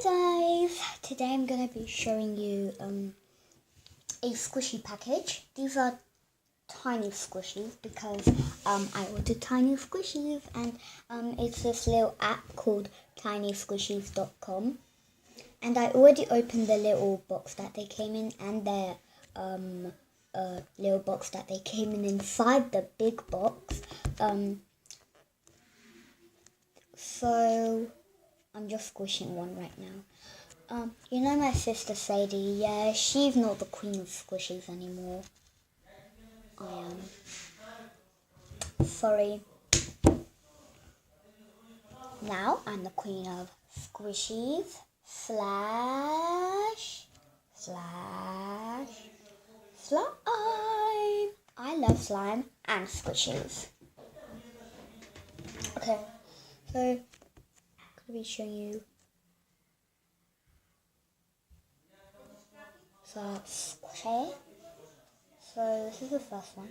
Hi guys! Today I'm going to be showing you a squishy package. These are tiny squishies because I ordered tiny squishies, and it's this little app called tinysquishies.com, and I already opened the little box that they came in and their little box that they came in inside the big box. So I'm just squishing one right now. You know my sister Sadie? Yeah, she's not the queen of squishies anymore. I am. Sorry. Now I'm the queen of squishies slash slime. I love slime and squishies. Okay, so I'm going to be showing you squishy. So this is the first one.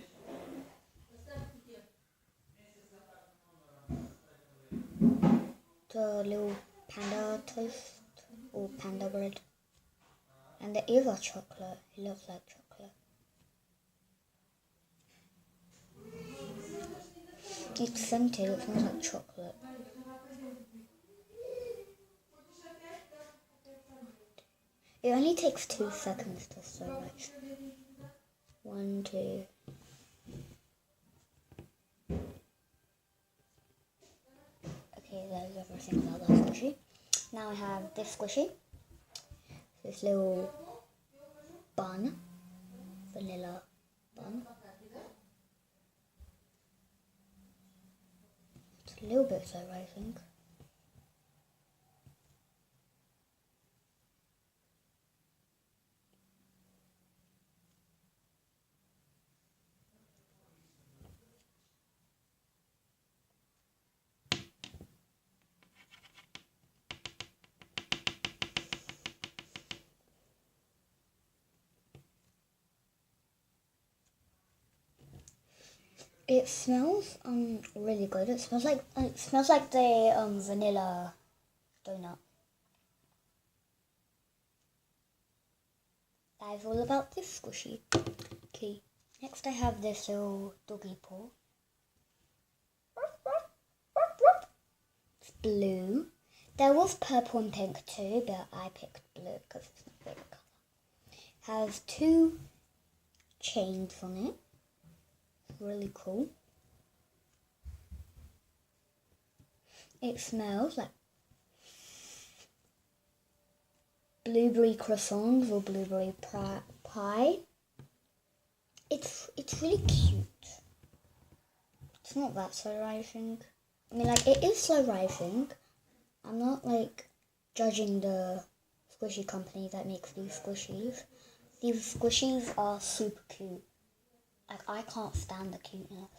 The little panda toast or panda bread, and the ears are chocolate. It looks like chocolate. It's scented. It smells like chocolate. It only takes 2 seconds to sew right. 1, 2. Okay, there's everything about that squishy. Now I have this squishy. This little bun. Vanilla bun. It's a little bit sour, I think. It smells really good. It smells like the vanilla donut. That is all about this squishy. Okay, next I have this little doggy paw. It's blue. There was purple and pink too, but I picked blue because it's my favorite color. Has 2 chains on it. Really cool. It smells like blueberry croissants or blueberry pie. It's really cute. It's not that slow rising. I mean, like, it is slow rising. I'm not like judging the squishy company that makes these squishies. These squishies are super cute. Like, I can't stand the cuteness.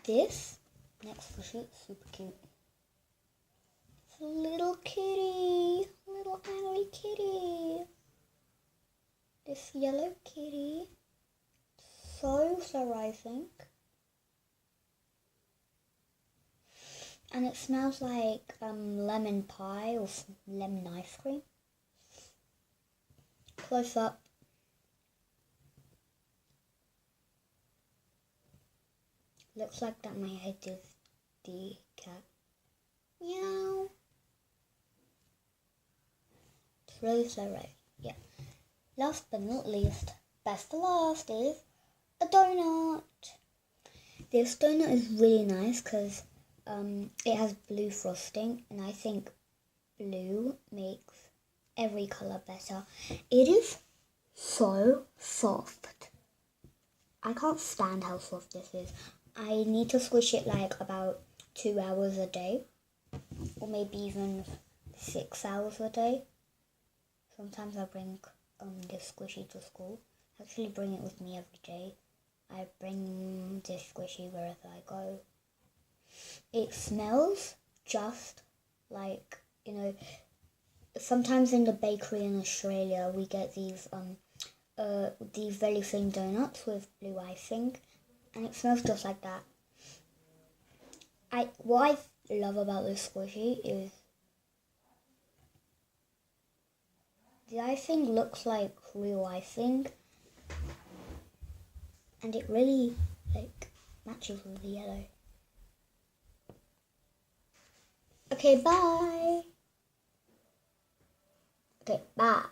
This next squishy is super cute. It's a little kitty, little angry kitty. This yellow kitty, so rising, and it smells like lemon pie or lemon ice cream. Close up. Looks like that my head is the cat. Meow. It's really slow, right? Yeah. Last but not least, best for last is a donut. This donut is really nice because it has blue frosting, and I think blue makes every color better. It is so soft. I can't stand how soft this is. I need to squish it like about 2 hours a day, or maybe even 6 hours a day. Sometimes I bring this squishy to school. I actually bring it with me every day. I bring this squishy wherever I go. It smells just like, sometimes in the bakery in Australia we get these very thin donuts with blue icing, and it smells just like that. What I love about this squishy is The icing looks like real icing, and it really like matches with the yellow. Okay, bye. Okay, bye.